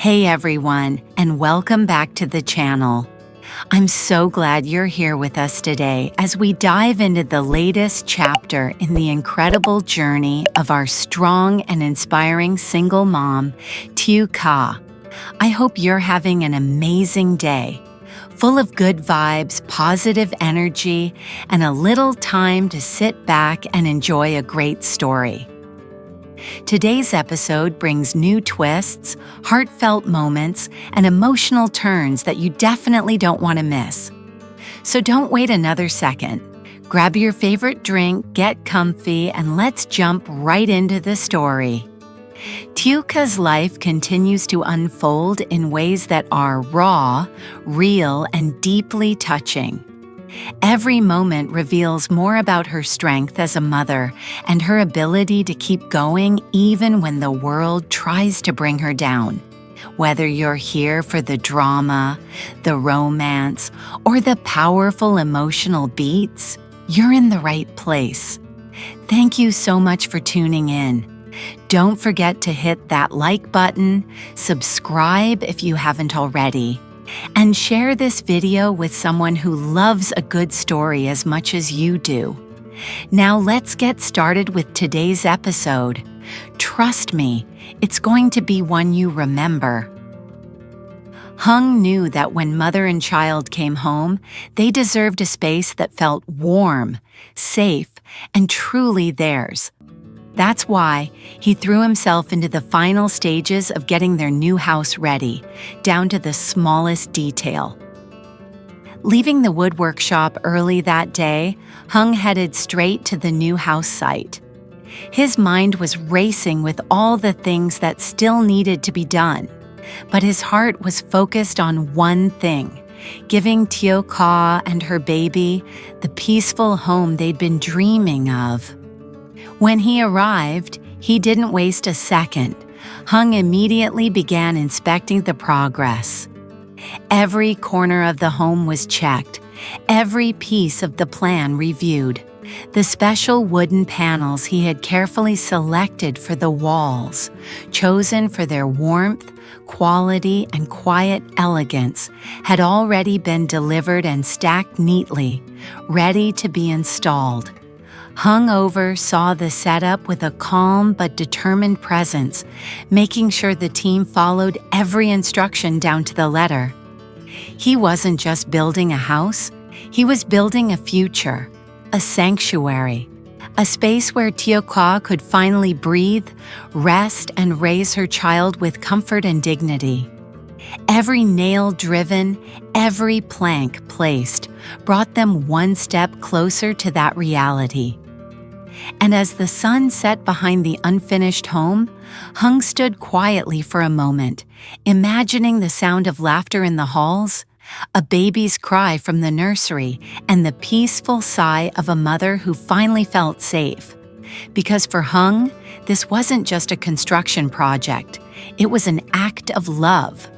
Hey everyone, and welcome back to the channel. I'm so glad you're here with us today as we dive into the latest chapter in the incredible journey of our strong and inspiring single mom, Tieu Ca. I hope you're having an amazing day, full of good vibes, positive energy, and a little time to sit back and enjoy a great story. Today's episode brings new twists, heartfelt moments, and emotional turns that you definitely don't want to miss. So don't wait another second. Grab your favorite drink, get comfy, and let's jump right into the story. Tieu Ca's life continues to unfold in ways that are raw, real, and deeply touching. Every moment reveals more about her strength as a mother and her ability to keep going even when the world tries to bring her down. Whether you're here for the drama, the romance, or the powerful emotional beats, you're in the right place. Thank you so much for tuning in. Don't forget to hit that like button, subscribe if you haven't already, and share this video with someone who loves a good story as much as you do. Now let's get started with today's episode. Trust me, it's going to be one you remember. Hmong knew that when mother and child came home, they deserved a space that felt warm, safe, and truly theirs. That's why he threw himself into the final stages of getting their new house ready, down to the smallest detail. Leaving the woodwork shop early that day, Hmong headed straight to the new house site. His mind was racing with all the things that still needed to be done, but his heart was focused on one thing: giving Tieu Ca and her baby the peaceful home they'd been dreaming of. When he arrived, he didn't waste a second. Hmong immediately began inspecting the progress. Every corner of the home was checked, every piece of the plan reviewed. The special wooden panels he had carefully selected for the walls, chosen for their warmth, quality, and quiet elegance, had already been delivered and stacked neatly, ready to be installed. Hmong saw the setup with a calm but determined presence, making sure the team followed every instruction down to the letter. He wasn't just building a house, he was building a future, a sanctuary, a space where Tieu Ca could finally breathe, rest, and raise her child with comfort and dignity. Every nail driven, every plank placed, brought them one step closer to that reality. And as the sun set behind the unfinished home, Hmong stood quietly for a moment, imagining the sound of laughter in the halls, a baby's cry from the nursery, and the peaceful sigh of a mother who finally felt safe. Because for Hmong, this wasn't just a construction project, it was an act of love.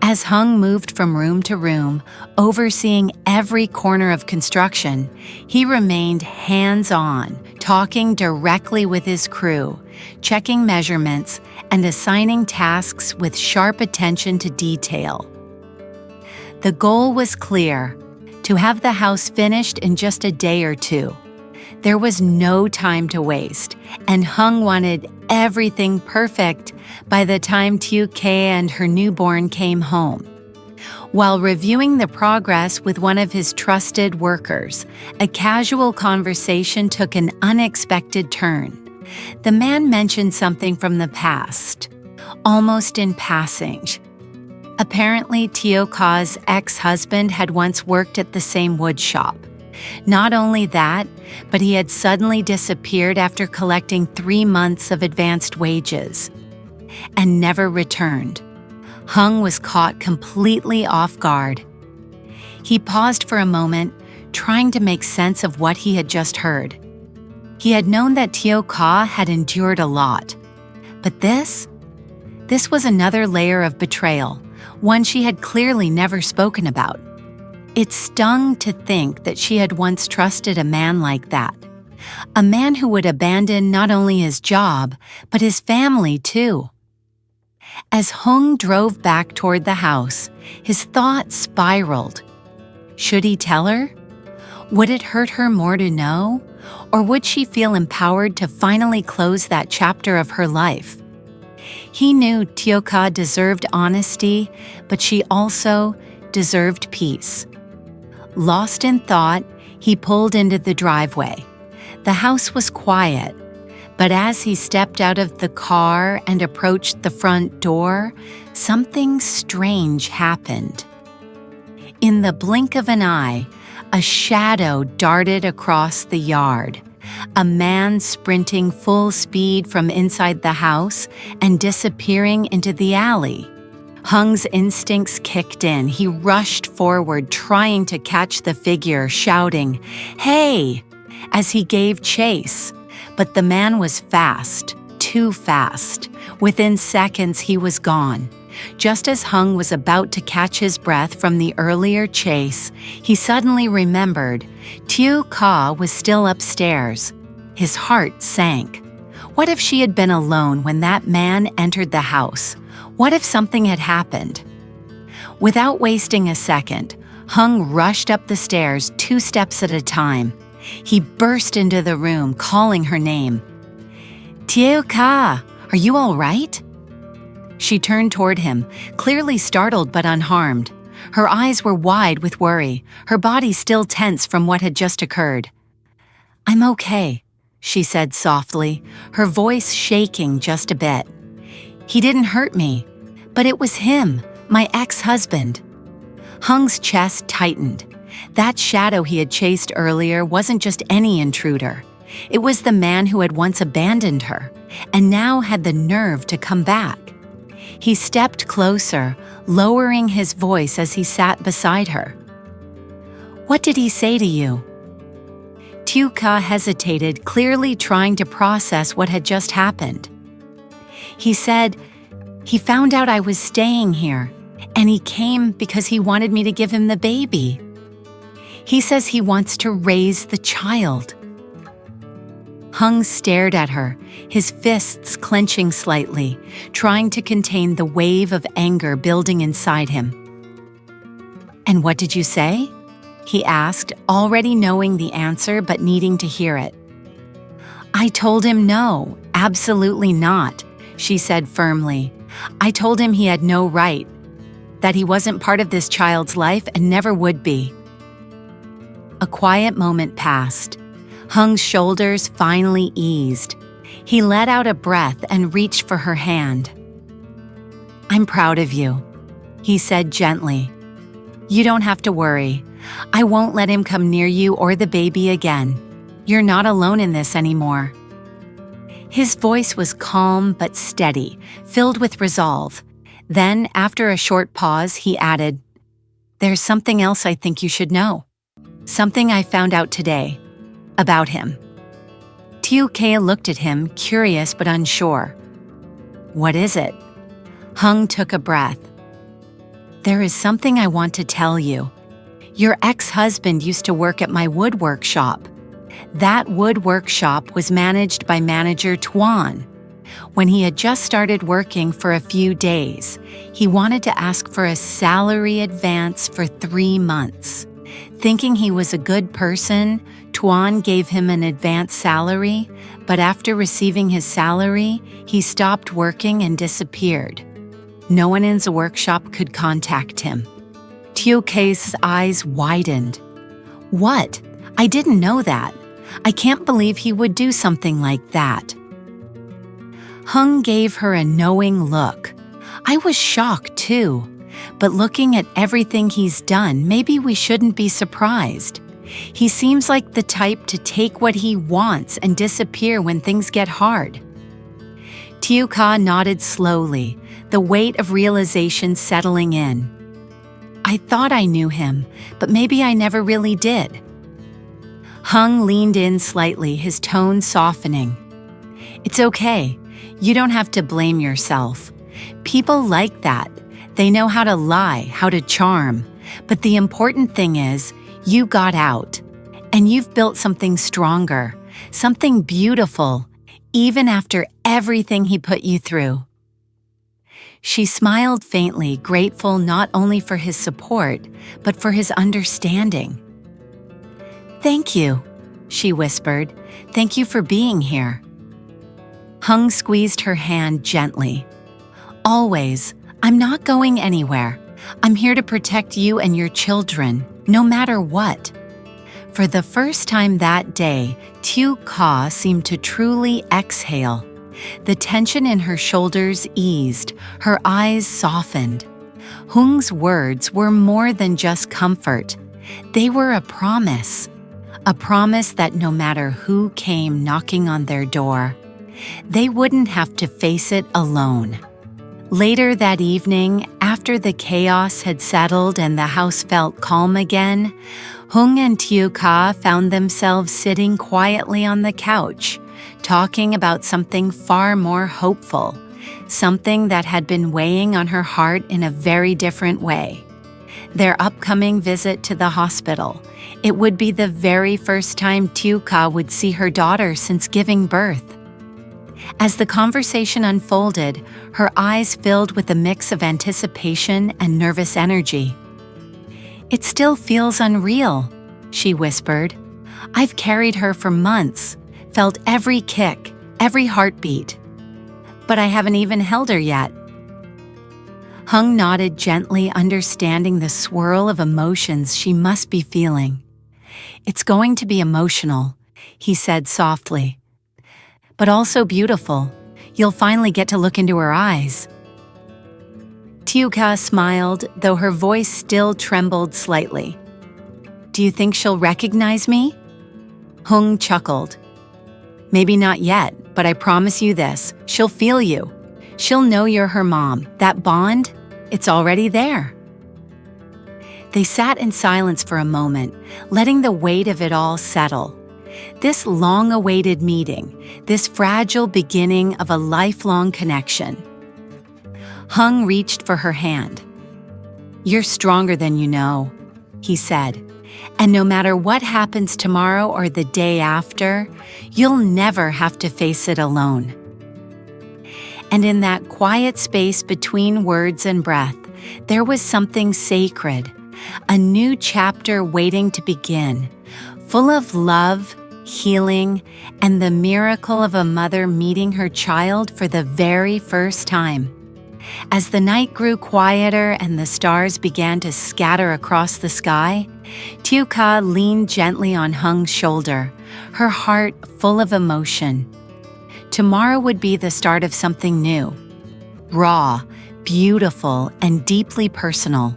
As Hmong moved from room to room, overseeing every corner of construction, he remained hands-on, talking directly with his crew, checking measurements, and assigning tasks with sharp attention to detail. The goal was clear: to have the house finished in just a day or two. There was no time to waste, and Hmong wanted everything perfect by the time Tieu Ca and her newborn came home. While reviewing the progress with one of his trusted workers, a casual conversation took an unexpected turn. The man mentioned something from the past, almost in passing. Apparently, Tieu Ca's ex-husband had once worked at the same wood shop. Not only that, but he had suddenly disappeared after collecting 3 months of advanced wages and never returned. Hmong was caught completely off guard. He paused for a moment, trying to make sense of what he had just heard. He had known that Tieu Ca had endured a lot, but this was another layer of betrayal, one she had clearly never spoken about. It stung to think that she had once trusted a man like that, a man who would abandon not only his job, but his family too. As Hung drove back toward the house, his thoughts spiraled. Should he tell her? Would it hurt her more to know? Or would she feel empowered to finally close that chapter of her life? He knew Tieu Ca deserved honesty, but she also deserved peace. Lost in thought, he pulled into the driveway. The house was quiet, but as he stepped out of the car and approached the front door, something strange happened. In the blink of an eye, a shadow darted across the yard, a man sprinting full speed from inside the house and disappearing into the alley. Hung's instincts kicked in. He rushed forward, trying to catch the figure, shouting, "Hey!" as he gave chase. But the man was fast, too fast. Within seconds, he was gone. Just as Hung was about to catch his breath from the earlier chase, he suddenly remembered Tieu Ca was still upstairs. His heart sank. What if she had been alone when that man entered the house? What if something had happened? Without wasting a second, Hung rushed up the stairs 2 steps at a time. He burst into the room, calling her name. "Tieu Ca, are you all right?" She turned toward him, clearly startled but unharmed. Her eyes were wide with worry, her body still tense from what had just occurred. "I'm okay," she said softly, her voice shaking just a bit. "He didn't hurt me, but it was him, my ex-husband." Hung's chest tightened. That shadow he had chased earlier wasn't just any intruder. It was the man who had once abandoned her, and now had the nerve to come back. He stepped closer, lowering his voice as he sat beside her. "What did he say to you?" Tieu Ca hesitated, clearly trying to process what had just happened. "He said he found out I was staying here, and he came because he wanted me to give him the baby. He says he wants to raise the child." Hung stared at her, his fists clenching slightly, trying to contain the wave of anger building inside him. "And what did you say?" he asked, already knowing the answer but needing to hear it. "I told him no, absolutely not," she said firmly. "I told him he had no right, that he wasn't part of this child's life and never would be." A quiet moment passed. Hung's shoulders finally eased. He let out a breath and reached for her hand. "I'm proud of you," he said gently. "You don't have to worry. I won't let him come near you or the baby again. You're not alone in this anymore." His voice was calm but steady, filled with resolve. Then, after a short pause, he added, "There's something else I think you should know. Something I found out today. About him." Tieu Ca looked at him, curious but unsure. "What is it?" Hung took a breath. "There is something I want to tell you. Your ex-husband used to work at my wood workshop. That wood workshop was managed by manager Tuan. When he had just started working for a few days, he wanted to ask for a salary advance for 3 months. Thinking he was a good person, Tuan gave him an advance salary, but after receiving his salary, he stopped working and disappeared. No one in the workshop could contact him." Tieu Ca's eyes widened. "What? I didn't know that. I can't believe he would do something like that." Hung gave her a knowing look. I was shocked too. But looking at everything he's done, maybe we shouldn't be surprised. He seems like the type to take what he wants and disappear when things get hard. Tieu Ca nodded slowly, the weight of realization settling in. "I thought I knew him, but maybe I never really did." Hung leaned in slightly, his tone softening. "It's okay. You don't have to blame yourself. People like that. They know how to lie, how to charm. But the important thing is, you got out. And you've built something stronger, something beautiful, even after everything he put you through." She smiled faintly, grateful not only for his support, but for his understanding. "Thank you," she whispered. "Thank you for being here." Hung squeezed her hand gently. "Always. I'm not going anywhere. I'm here to protect you and your children, no matter what." For the first time that day, Tieu Ca seemed to truly exhale. The tension in her shoulders eased, her eyes softened. Hung's words were more than just comfort. They were a promise that no matter who came knocking on their door, they wouldn't have to face it alone. Later that evening, after the chaos had settled and the house felt calm again, Hung and Tieu Ca found themselves sitting quietly on the couch, talking about something far more hopeful, something that had been weighing on her heart in a very different way. Their upcoming visit to the hospital. It would be the very first time Tieu Ca would see her daughter since giving birth. As the conversation unfolded, her eyes filled with a mix of anticipation and nervous energy. "It still feels unreal," she whispered. "I've carried her for months, felt every kick, every heartbeat. But I haven't even held her yet." Hung nodded gently, understanding the swirl of emotions she must be feeling. "It's going to be emotional," he said softly. "But also beautiful. You'll finally get to look into her eyes." Tieu Ca smiled, though her voice still trembled slightly. "Do you think she'll recognize me?" Hung chuckled. "Maybe not yet, but I promise you this, she'll feel you. She'll know you're her mom. That bond, it's already there." They sat in silence for a moment, letting the weight of it all settle. This long-awaited meeting, this fragile beginning of a lifelong connection. Hung reached for her hand. "You're stronger than you know," he said, "and no matter what happens tomorrow or the day after, you'll never have to face it alone." And in that quiet space between words and breath, there was something sacred, a new chapter waiting to begin, full of love, healing, and the miracle of a mother meeting her child for the very first time. As the night grew quieter and the stars began to scatter across the sky, Tieu Ca leaned gently on Hung's shoulder, her heart full of emotion. Tomorrow would be the start of something new. Raw, beautiful, and deeply personal.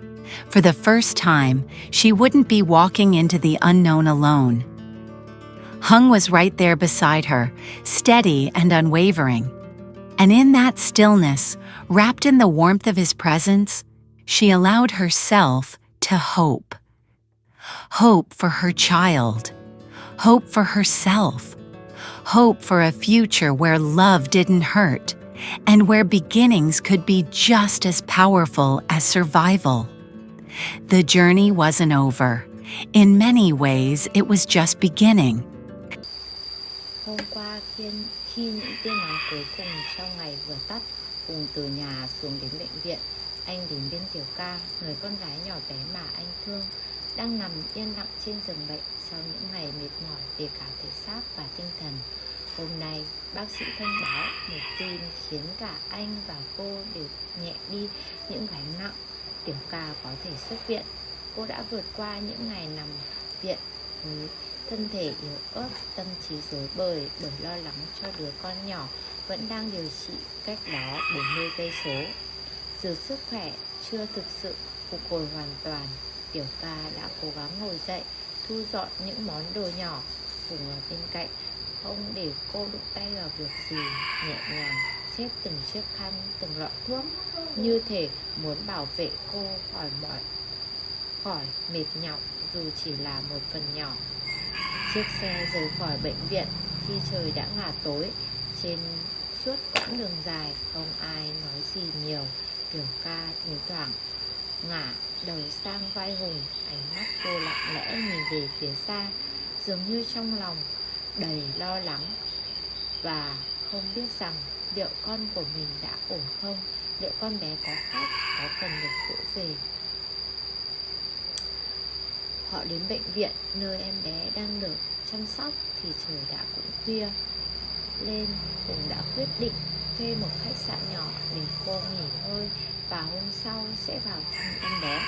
For the first time, she wouldn't be walking into the unknown alone. Hung was right there beside her, steady and unwavering. And in that stillness, wrapped in the warmth of his presence, she allowed herself to hope. Hope for her child. Hope for herself. Hope for a future where love didn't hurt, and where beginnings could be just as powerful as survival. The journey wasn't over. In many ways, it was just beginning. Hôm qua khi những tia nắng cuối cùng trong ngày vừa tắt, Hùng từ nhà xuống đến bệnh viện. Anh đến bên Tieu Ca, người con gái nhỏ bé mà anh thương, đang nằm yên lặng trên giường bệnh sau những ngày mệt mỏi về cả thể xác và tinh thần. Hôm nay, bác sĩ thông báo một tin khiến cả anh và cô đều nhẹ đi những gánh nặng. Tieu Ca có thể xuất viện. Cô đã vượt qua những ngày nằm viện với thân thể yếu ớt, tâm trí rối bời bởi lo lắng cho đứa con nhỏ vẫn đang điều trị cách đó 40 cây số. Dù sức khỏe chưa thực sự phục hồi hoàn toàn, Tieu Ca đã cố gắng ngồi dậy, thu dọn những món đồ nhỏ. Hùng ở bên cạnh, không để cô đụng tay vào việc gì, nhẹ nhàng xếp từng chiếc khăn, từng lọ thuốc, như thể muốn bảo vệ cô khỏi mệt nhọc dù chỉ là một phần nhỏ. Chiếc xe rời khỏi bệnh viện khi trời đã ngả tối. Trên suốt quãng đường dài, không ai nói gì nhiều. Tieu Ca thỉnh thoảng ngả đầu sang vai Hùng, ánh mắt cô lặng lẽ nhìn về phía xa, dường như trong lòng đầy lo lắng và không biết rằng liệu con của mình đã ổn không. liệu con bé có khóc, có cần được dỗ về. Họ đến bệnh viện nơi em bé đang được chăm sóc thì trời đã cũng khuya lên. Hùng đã quyết định thuê một khách sạn nhỏ để cô nghỉ ngơi và hôm sau sẽ vào thăm em bé.